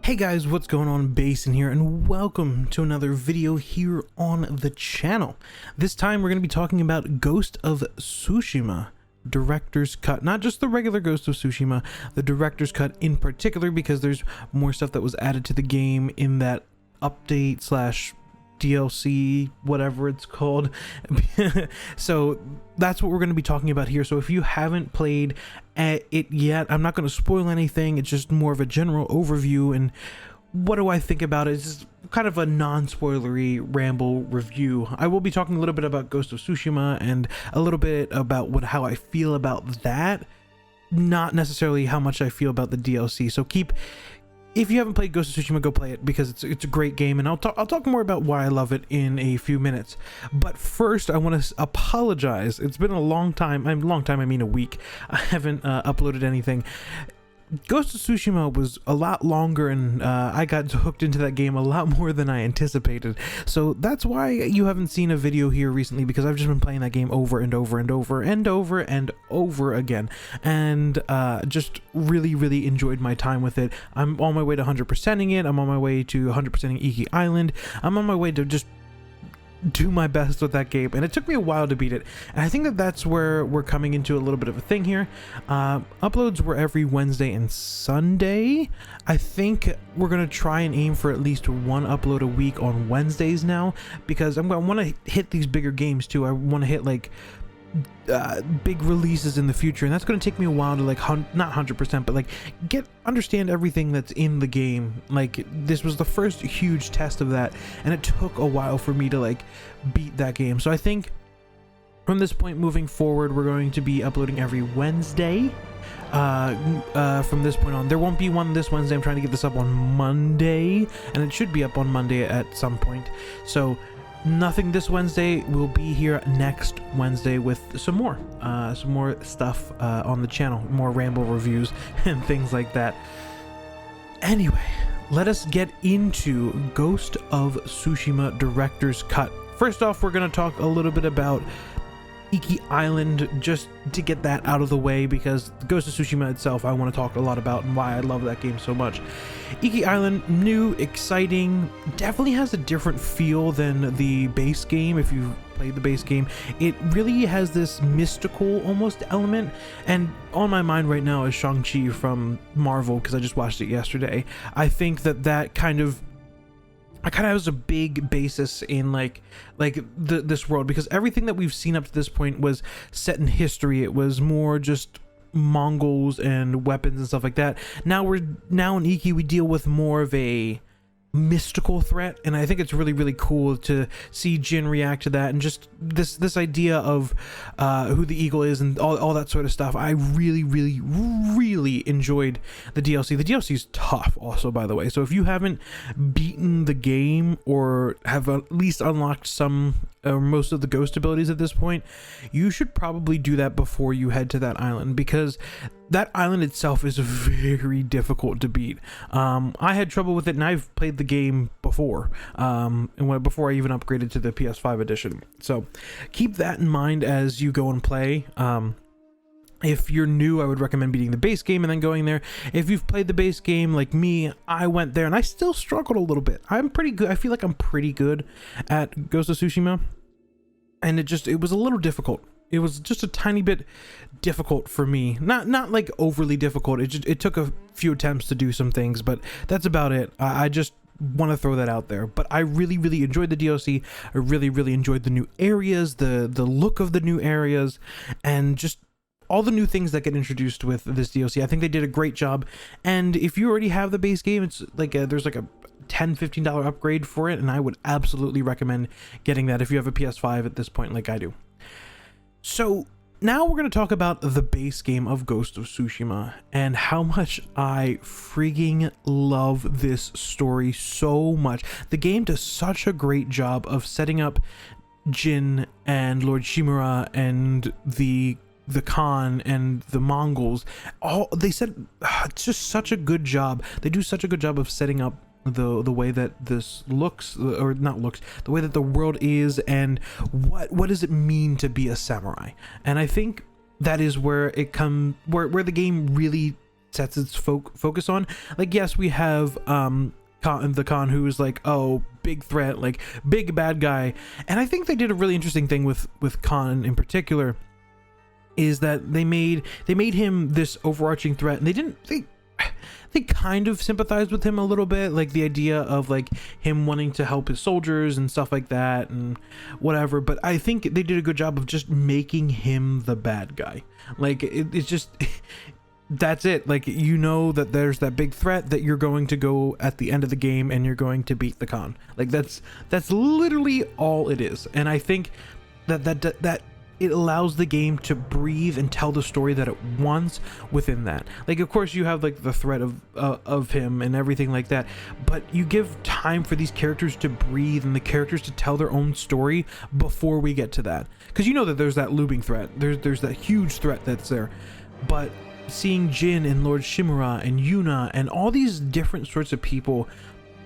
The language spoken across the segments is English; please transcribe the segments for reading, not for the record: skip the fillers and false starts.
Hey guys, what's going on? Basin here, and welcome to another video here on the channel. This time we're going to be talking about Ghost of Tsushima Director's Cut. Not just the regular Ghost of Tsushima, the Director's Cut in particular, because there's more stuff that was added to the game in that update slash DLC, whatever it's called. So that's what we're going to be talking about here. So if you haven't played it yet, I'm not going to spoil anything. It's just more of a general overview and what do I think about it. It's just kind of a non-spoilery ramble review. I will be talking a little bit about Ghost of Tsushima and a little bit about how I feel about that, not necessarily how much I feel about the DLC. So if you haven't played Ghost of Tsushima, go play it, because it's a great game, and I'll talk more about why I love it in a few minutes. But first, I want to apologize. It's been a long time. I mean a week. I haven't uploaded anything. Ghost of Tsushima was a lot longer, and I got hooked into that game a lot more than I anticipated. So that's why you haven't seen a video here recently, because I've just been playing that game over and over and over and over and over again, and just really enjoyed my time with it. I'm on my way to 100%ing it. I'm on my way to 100%ing Iki Island. I'm on my way to just do my best with that game, and it took me a while to beat it, and I think that's where we're coming into a little bit of a thing here. Uploads were every Wednesday and Sunday. I think we're gonna try and aim for at least one upload a week on Wednesdays now, because I want to hit these bigger games too. I want to hit like big releases in the future, and that's going to take me a while to like not 100%, but like understand everything that's in the game. Like, this was the first huge test of that, and it took a while for me to like beat that game. So I think from this point moving forward, we're going to be uploading every Wednesday. From this point on, there won't be one this Wednesday. I'm trying to get this up on Monday, and it should be up on Monday at some point. So nothing this Wednesday. Will be here next Wednesday with some more stuff on the channel, more ramble reviews and things like that. Anyway, let us get into Ghost of Tsushima Director's Cut. First off, we're going to talk a little bit about Iki Island, just to get that out of the way, because Ghost of Tsushima itself I want to talk a lot about and why I love that game so much. Iki Island, new, exciting, definitely has a different feel than the base game. If you've played the base game, it really has this mystical almost element, and on my mind right now is Shang-Chi from Marvel, because I just watched it yesterday. I think that kind of has a big basis in this world, because everything that we've seen up to this point was set in history. It was more just Mongols and weapons and stuff like that. Now in Iki we deal with more of a mystical threat, and I think it's really cool to see Jin react to that, and just this idea of who the eagle is and all that sort of stuff. I really enjoyed the DLC. The DLC is tough also, by the way, so if you haven't beaten the game or have at least unlocked some or most of the ghost abilities at this point, you should probably do that before you head to that island, because that island itself is very difficult to beat. I had trouble with it, and I've played the game before, before I even upgraded to the PS5 edition. So keep that in mind as you go and play. If you're new, I would recommend beating the base game and then going there. If you've played the base game like me, I went there and I still struggled a little bit. I'm pretty good. I feel like I'm pretty good at Ghost of Tsushima, and it was a little difficult. It was just a tiny bit difficult for me. Not like overly difficult. It took a few attempts to do some things, but that's about it. I just want to throw that out there. But I really enjoyed the DLC. I really enjoyed the new areas, the look of the new areas, and just all the new things that get introduced with this DLC. I think they did a great job. And if you already have the base game, it's like there's like a $10-15 upgrade for it, and I would absolutely recommend getting that if you have a PS5 at this point like I do. So now we're going to talk about the base game of Ghost of Tsushima and how much I freaking love this story so much. The game does such a great job of setting up Jin and Lord Shimura and the Khan and the Mongols. They said it's just such a good job. They do such a good job of setting up the way that this looks, or not looks, the way that the world is, and what does it mean to be a samurai. And I think that is where it where the game really sets its focus on. Like, yes, we have the Khan, who is like, oh, big threat, like big bad guy, and I think they did a really interesting thing with Khan in particular, is that they made him this overarching threat, and they kind of sympathized with him a little bit, like the idea of like him wanting to help his soldiers and stuff like that and whatever. But I think they did a good job of just making him the bad guy. Like it's just that's it. Like, you know that there's that big threat that you're going to go at the end of the game and you're going to beat the Khan. Like that's literally all it is. And I think that it allows the game to breathe and tell the story that it wants within that. Like, of course, you have like the threat of him and everything like that, but you give time for these characters to breathe and the characters to tell their own story before we get to that. Because you know that there's that looming threat. There's that huge threat that's there. But seeing Jin and Lord Shimura and Yuna and all these different sorts of people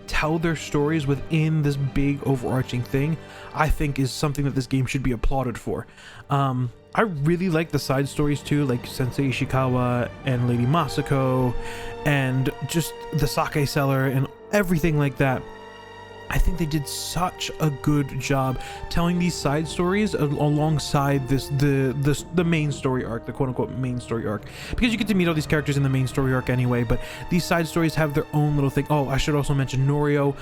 tell their stories within this big overarching thing, I think is something that this game should be applauded for. I really like the side stories too, like Sensei Ishikawa and Lady Masako and just the sake seller and everything like that. I think they did such a good job telling these side stories alongside the main story arc, the quote-unquote main story arc, because you get to meet all these characters in the main story arc anyway, but these side stories have their own little thing. Oh, I should also mention Norio,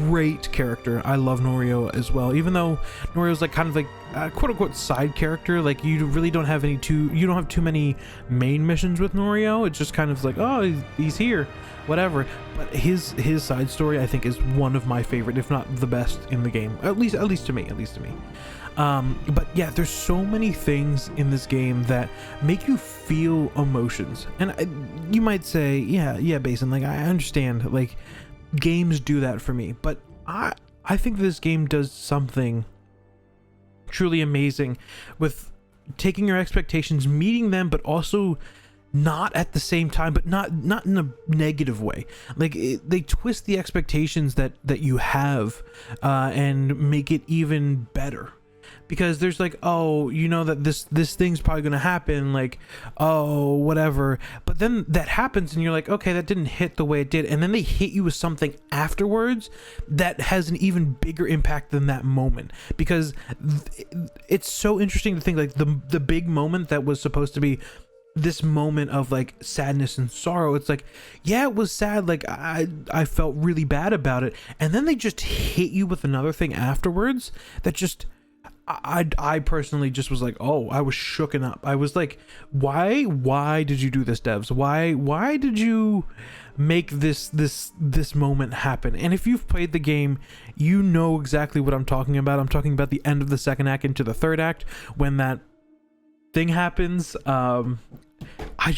great character. I love Norio as well, even though Norio's like kind of like a quote-unquote side character. Like, you really don't have you don't have too many main missions with Norio. It's just kind of like, oh, he's here, whatever. But his side story, I think, is one of my favorite, if not the best in the game, at least to me. But yeah, there's so many things in this game that make you feel emotions, and you might say, yeah, Basin, like, I understand, like, games do that for me, but I think this game does something truly amazing with taking your expectations, meeting them, but also not at the same time, but not in a negative way. Like, they twist the expectations that you have and make it even better, because there's like, oh, you know that this thing's probably gonna happen, like, oh, whatever, but then that happens and you're like, okay, that didn't hit the way it did, and then they hit you with something afterwards that has an even bigger impact than that moment, because it's so interesting to think, like, the big moment that was supposed to be this moment of like sadness and sorrow, it's like, yeah, it was sad, like I felt really bad about it, and then they just hit you with another thing afterwards that just, I personally just was like, oh, I was shooken up. I was like, why did you do this, devs? Why did you make this moment happen? And if you've played the game, you know exactly what I'm talking about. I'm talking about the end of the second act into the third act, when that thing happens. I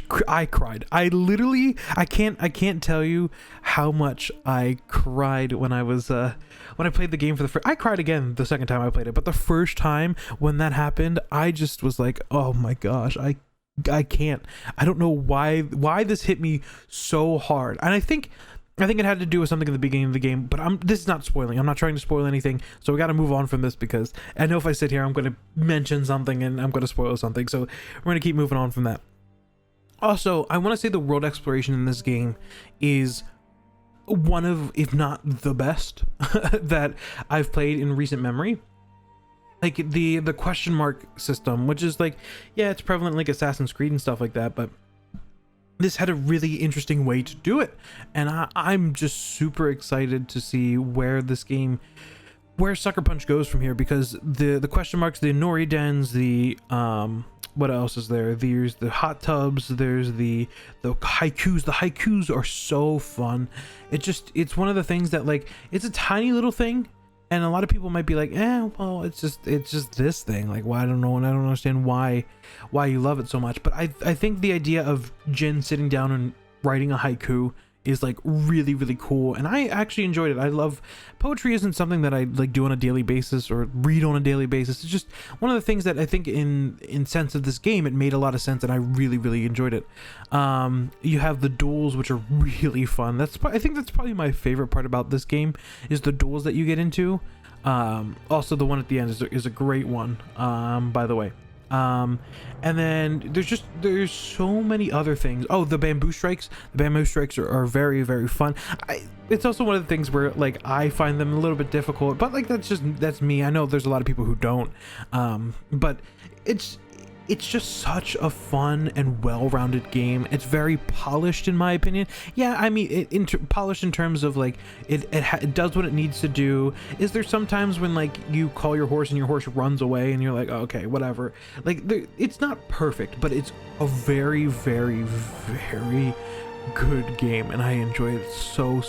cried. I literally, I can't tell you how much I cried when I was when I played the game for the first. I cried again the second time I played it, but the first time when that happened, I just was like, oh my gosh, I can't. I don't know why this hit me so hard. And I think it had to do with something at the beginning of the game, but this is not spoiling. I'm not trying to spoil anything, so we got to move on from this, because I know if I sit here, I'm going to mention something and I'm going to spoil something. So we're going to keep moving on from that. Also, I want to say the world exploration in this game is one of, if not the best, that I've played in recent memory. Like the question mark system, which is like, yeah, it's prevalent like Assassin's Creed and stuff like that, but this had a really interesting way to do it, and I'm just super excited to see where Sucker Punch goes from here, because the question marks, the Nori dens, the what else is there? There's the hot tubs, there's the haikus. The haikus are so fun. It's one of the things that, like, it's a tiny little thing, and a lot of people might be like, well, it's just this thing, like, why, I don't know, and I don't understand why you love it so much. But I think the idea of Jin sitting down and writing a haiku is like really, really cool, and I actually enjoyed it. I love poetry. Isn't something that I like do on a daily basis or read on a daily basis. It's just one of the things that I think in sense of this game, it made a lot of sense, and I really, really enjoyed it. You have the duels, which are really fun. I think that's probably my favorite part about this game, is the duels that you get into. Also, the one at the end is a great one, by the way. And then there's so many other things. Oh, the bamboo strikes. The bamboo strikes are very, very fun. It's also one of the things where like I find them a little bit difficult, but like that's me. I know there's a lot of people who don't, but it's just such a fun and well-rounded game. It's very polished in my opinion. Yeah, I mean, polished in terms of like it does what it needs to do. Is there sometimes when like you call your horse and your horse runs away and you're like, oh, okay, whatever. Like it's not perfect, but it's a very, very, very good game, and I enjoy it so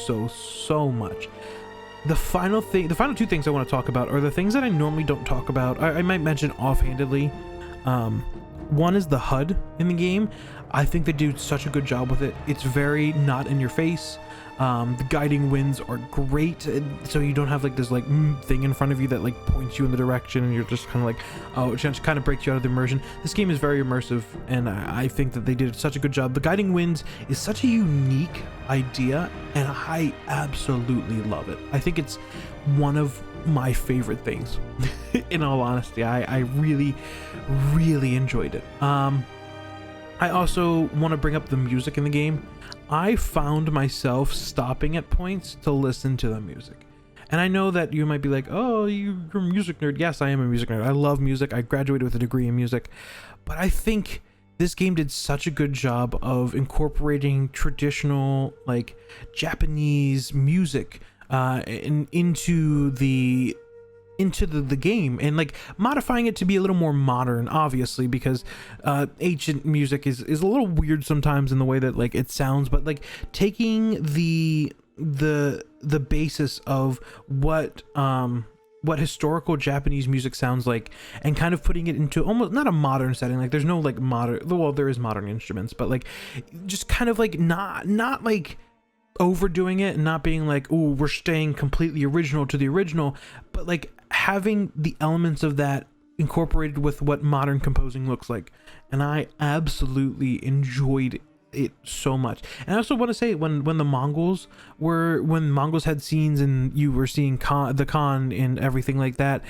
much. The final two things I want to talk about are the things that I normally don't talk about. I might mention offhandedly. One is the HUD in the game. I think they do such a good job with it. It's very not in your face. The guiding winds are great, so you don't have like this like thing in front of you that like points you in the direction and you're just kind of like, oh, it just kind of breaks you out of the immersion. This game is very immersive, and I think that they did such a good job. The guiding winds is such a unique idea, and I absolutely love it. I think it's one of my favorite things. In all honesty, I really enjoyed it. I also want to bring up the music in the game. I found myself stopping at points to listen to the music. And I know that you might be like, oh, you're a music nerd. Yes, I am a music nerd. I love music. I graduated with a degree in music. But I think this game did such a good job of incorporating traditional like Japanese music into the game, and like modifying it to be a little more modern, obviously, because ancient music is a little weird sometimes in the way that like it sounds, but like taking the basis of what historical Japanese music sounds like and kind of putting it into almost not a modern setting. Like there's no like modern, well, there is modern instruments, but like just kind of like not like overdoing it and not being like, oh, we're staying completely original to the original, but like having the elements of that incorporated with what modern composing looks like. And I absolutely enjoyed it so much. And I also want to say when the Mongols had scenes and you were seeing the Khan and everything like that,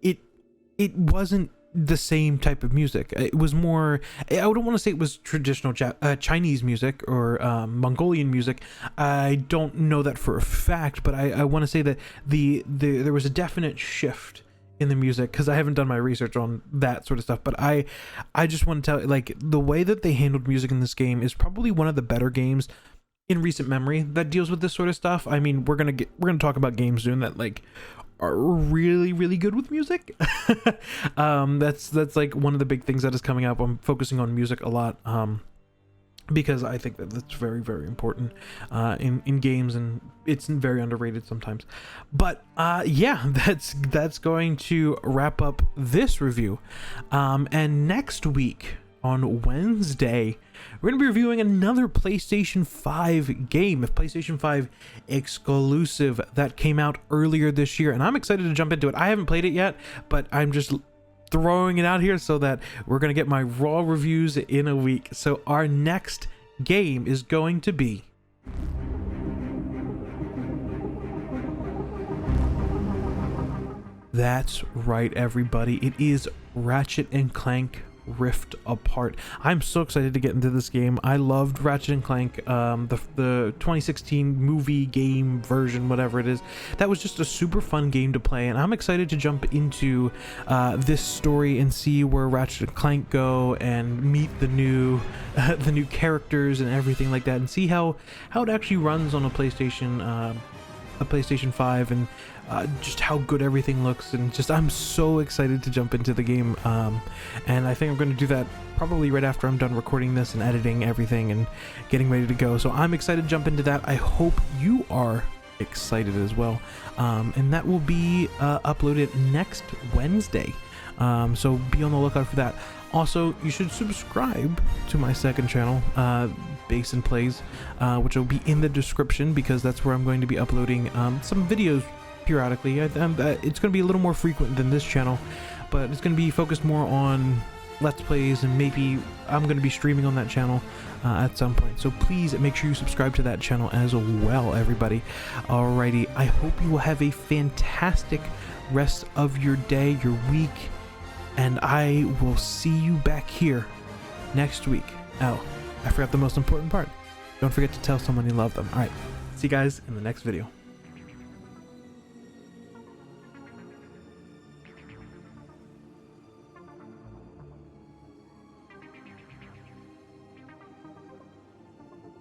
it wasn't the same type of music. It was more, I wouldn't want to say it was traditional Chinese music or Mongolian music. I don't know that for a fact, but I want to say that there was a definite shift in the music, because I haven't done my research on that sort of stuff. But I just want to tell you, like, the way that they handled music in this game is probably one of the better games in recent memory that deals with this sort of stuff. I mean, we're gonna talk about games soon that like are really good with music. That's like one of the big things that is coming up. I'm focusing on music a lot, because I think that that's very important in games, and it's very underrated sometimes. But yeah, that's going to wrap up this review, and next week on Wednesday, we're going to be reviewing another PlayStation 5 game, a PlayStation 5 exclusive that came out earlier this year, and I'm excited to jump into it. I haven't played it yet, but I'm just throwing it out here so that we're going to get my raw reviews in a week. So our next game is going to be that's right, everybody, it is Ratchet and Clank Rift Apart. I'm so excited to get into this game. I loved Ratchet and Clank, the 2016 movie game version, whatever it is. That was just a super fun game to play, and I'm excited to jump into this story and see where Ratchet and Clank go and meet the new characters and everything like that, and see how it actually runs on a PlayStation 5, and just how good everything looks. And just I'm so excited to jump into the game, and I think I'm going to do that probably right after I'm done recording this and editing everything and getting ready to go. So I'm excited to jump into that. I hope you are excited as well, and that will be uploaded next Wednesday, so be on the lookout for that. Also, you should subscribe to my second channel, BasinePlays, which will be in the description, because that's where I'm going to be uploading some videos periodically. It's going to be a little more frequent than this channel, but it's going to be focused more on Let's Plays, and maybe I'm going to be streaming on that channel at some point. So please make sure you subscribe to that channel as well, everybody. Alrighty, I hope you will have a fantastic rest of your day, your week, and I will see you back here next week. Oh, I forgot the most important part. Don't forget to tell someone you love them. All right, see you guys in the next video.